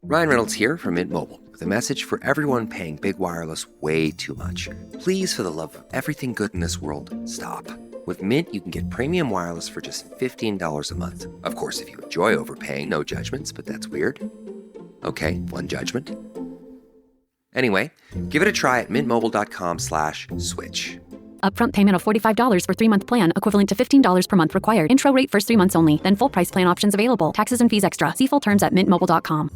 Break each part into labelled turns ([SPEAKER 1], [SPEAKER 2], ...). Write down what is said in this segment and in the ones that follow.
[SPEAKER 1] Ryan Reynolds here from Mint Mobile with a message for everyone paying big wireless way too much. Please, for the love of everything good in this world, stop. With Mint, you can get premium wireless for just $15 a month. Of course, if you enjoy overpaying, no judgments, but that's weird. Okay, one judgment. Anyway, give it a try at mintmobile.com/switch.
[SPEAKER 2] Upfront payment of $45 for 3-month plan, equivalent to $15 per month required. Intro rate first 3 months only, then full price plan options available. Taxes and fees extra. See full terms at mintmobile.com.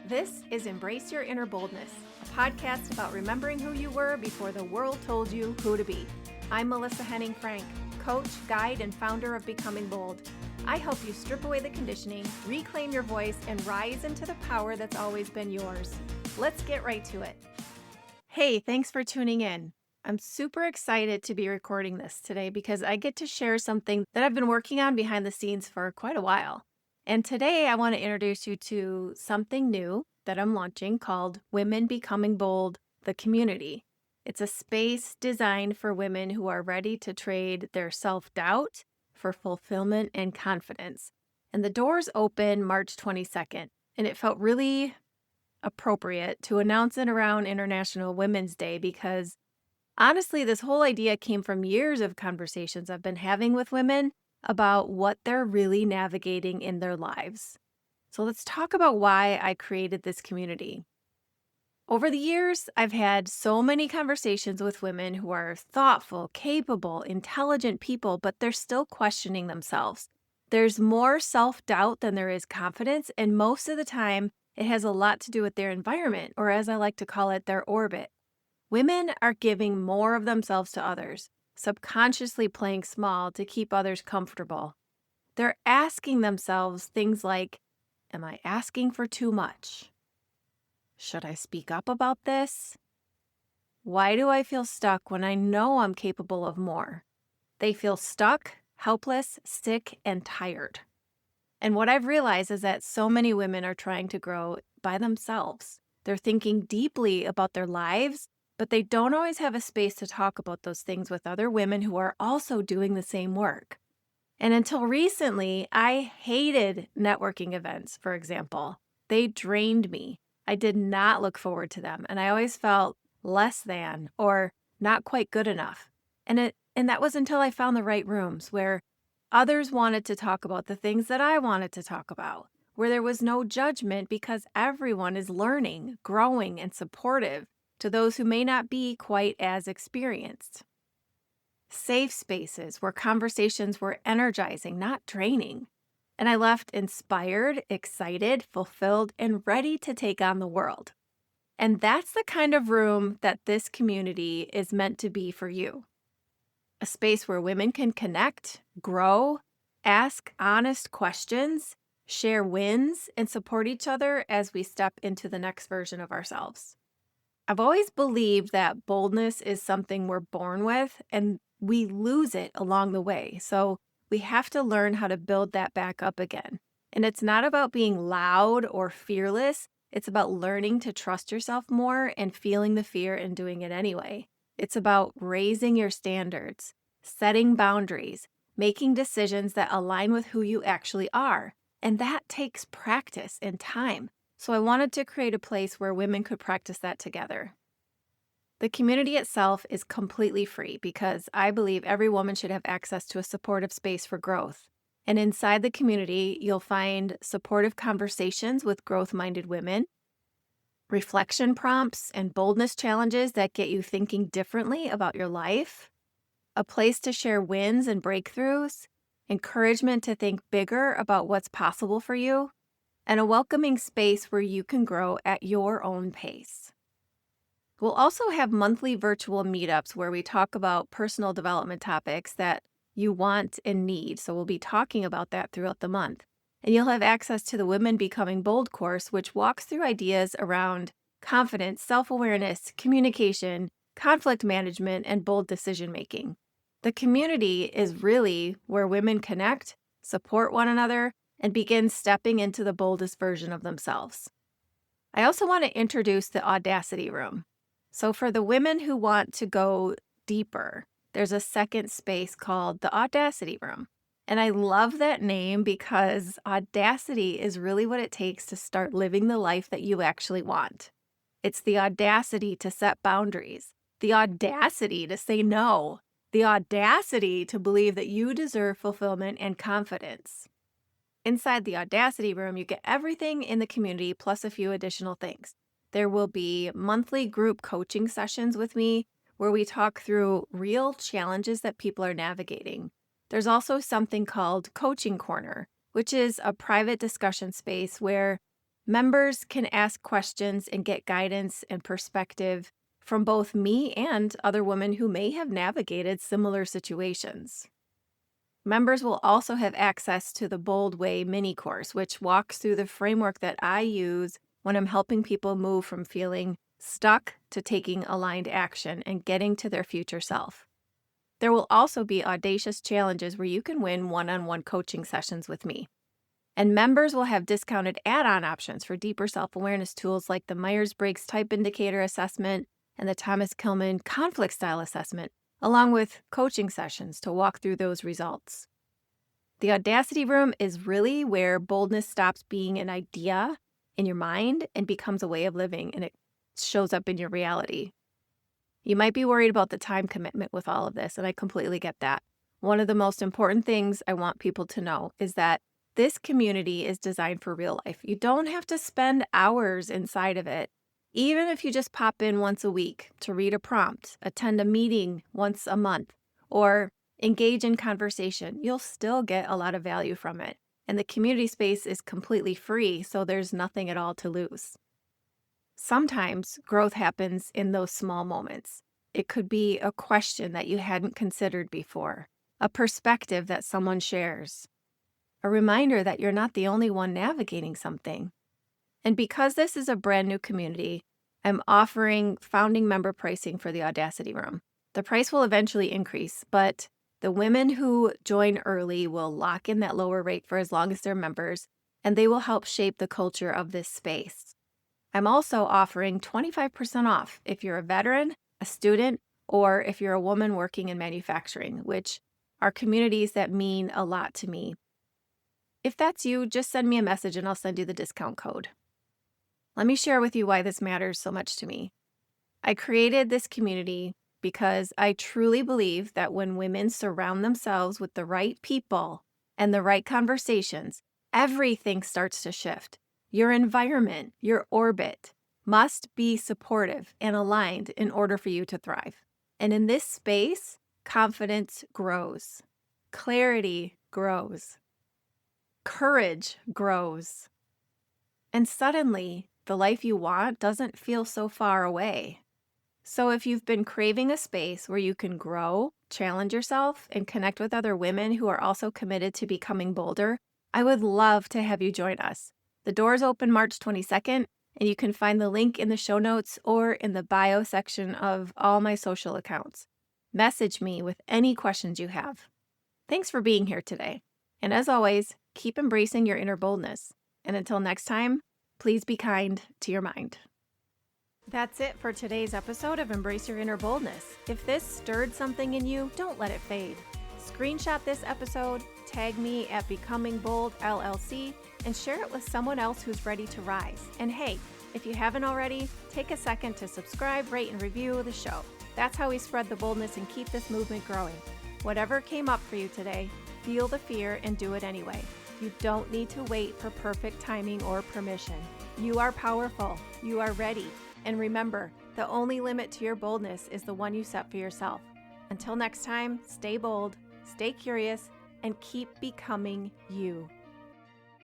[SPEAKER 3] This is Embrace Your Inner Boldness, a podcast about remembering who you were before the world told you who to be. I'm Melissa Henning-Frank, coach, guide, and founder of Becoming Bold. I help you strip away the conditioning, reclaim your voice, and rise into the power that's always been yours. Let's get right to it. Hey, thanks for tuning in. I'm super excited to be recording this today because I get to share something that I've been working on behind the scenes for quite a while. And today I want to introduce you to something new that I'm launching called Women Becoming Bold, the Community. It's a space designed for women who are ready to trade their self-doubt for fulfillment and confidence. And the doors open March 22nd, and it felt really appropriate to announce it around International Women's Day because honestly, this whole idea came from years of conversations I've been having with women about what they're really navigating in their lives. So let's talk about why I created this community. Over the years, I've had so many conversations with women who are thoughtful, capable, intelligent people, but they're still questioning themselves. There's more self-doubt than there is confidence, and most of the time, it has a lot to do with their environment, or as I like to call it, their orbit. Women are giving more of themselves to others, subconsciously playing small to keep others comfortable. They're asking themselves things like, am I asking for too much? Should I speak up about this? Why do I feel stuck when I know I'm capable of more? They feel stuck, helpless, sick, and tired. And what I've realized is that so many women are trying to grow by themselves. They're thinking deeply about their lives, but they don't always have a space to talk about those things with other women who are also doing the same work. And until recently, I hated networking events, for example. They drained me. I did not look forward to them, and I always felt less than or not quite good enough. And that was until I found the right rooms where others wanted to talk about the things that I wanted to talk about, where there was no judgment because everyone is learning, growing, and supportive to those who may not be quite as experienced. Safe spaces where conversations were energizing, not draining. And I left inspired, excited, fulfilled, and ready to take on the world. And that's the kind of room that this community is meant to be for you. A space where women can connect, grow, ask honest questions, share wins, and support each other as we step into the next version of ourselves. I've always believed that boldness is something we're born with and we lose it along the way. So we have to learn how to build that back up again. And it's not about being loud or fearless. It's about learning to trust yourself more and feeling the fear and doing it anyway. It's about raising your standards, setting boundaries, making decisions that align with who you actually are. And that takes practice and time. So I wanted to create a place where women could practice that together. The community itself is completely free because I believe every woman should have access to a supportive space for growth. And inside the community, you'll find supportive conversations with growth-minded women, reflection prompts and boldness challenges that get you thinking differently about your life, a place to share wins and breakthroughs, encouragement to think bigger about what's possible for you, and a welcoming space where you can grow at your own pace. We'll also have monthly virtual meetups where we talk about personal development topics that you want and need. So we'll be talking about that throughout the month. And you'll have access to the Women Becoming Bold course, which walks through ideas around confidence, self-awareness, communication, conflict management, and bold decision-making. The community is really where women connect, support one another, and begin stepping into the boldest version of themselves. I also want to introduce the Audacity Room. So for the women who want to go deeper, there's a second space called the Audacity Room. And I love that name because audacity is really what it takes to start living the life that you actually want. It's the audacity to set boundaries, the audacity to say no, the audacity to believe that you deserve fulfillment and confidence. Inside the Audacity Room, you get everything in the community plus a few additional things. There will be monthly group coaching sessions with me where we talk through real challenges that people are navigating. There's also something called Coaching Corner, which is a private discussion space where members can ask questions and get guidance and perspective from both me and other women who may have navigated similar situations. Members will also have access to the Bold Way mini course, which walks through the framework that I use when I'm helping people move from feeling stuck to taking aligned action and getting to their future self. There will also be audacious challenges where you can win one-on-one coaching sessions with me. And members will have discounted add-on options for deeper self-awareness tools like the Myers-Briggs Type Indicator Assessment and the Thomas Kilmann Conflict Style Assessment, along with coaching sessions to walk through those results. The Audacity Room is really where boldness stops being an idea in your mind and becomes a way of living, and it shows up in your reality. You might be worried about the time commitment with all of this, and I completely get that. One of the most important things I want people to know is that this community is designed for real life. You don't have to spend hours inside of it. Even if you just pop in once a week to read a prompt, attend a meeting once a month, or engage in conversation, you'll still get a lot of value from it. And the community space is completely free, so there's nothing at all to lose. Sometimes growth happens in those small moments. It could be a question that you hadn't considered before, a perspective that someone shares, a reminder that you're not the only one navigating something. And because this is a brand new community, I'm offering founding member pricing for the Audacity Room. The price will eventually increase, but the women who join early will lock in that lower rate for as long as they're members, and they will help shape the culture of this space. I'm also offering 25% off if you're a veteran, a student, or if you're a woman working in manufacturing, which are communities that mean a lot to me. If that's you, just send me a message and I'll send you the discount code. Let me share with you why this matters so much to me. I created this community because I truly believe that when women surround themselves with the right people and the right conversations, everything starts to shift. Your environment, your orbit, must be supportive and aligned in order for you to thrive. And in this space, confidence grows, clarity grows, courage grows. And suddenly, the life you want doesn't feel so far away. So if you've been craving a space where you can grow, challenge yourself, and connect with other women who are also committed to becoming bolder, I would love to have you join us. The doors open March 22nd, and you can find the link in the show notes or in the bio section of all my social accounts. Message me with any questions you have. Thanks for being here today. And as always, keep embracing your inner boldness. And until next time, please be kind to your mind. That's it for today's episode of Embrace Your Inner Boldness. If this stirred something in you, don't let it fade. Screenshot this episode, tag me at Becoming Bold LLC, and share it with someone else who's ready to rise. And hey, if you haven't already, take a second to subscribe, rate, and review the show. That's how we spread the boldness and keep this movement growing. Whatever came up for you today, feel the fear and do it anyway. You don't need to wait for perfect timing or permission. You are powerful. You are ready. And remember, the only limit to your boldness is the one you set for yourself. Until next time, stay bold, stay curious, and keep becoming you.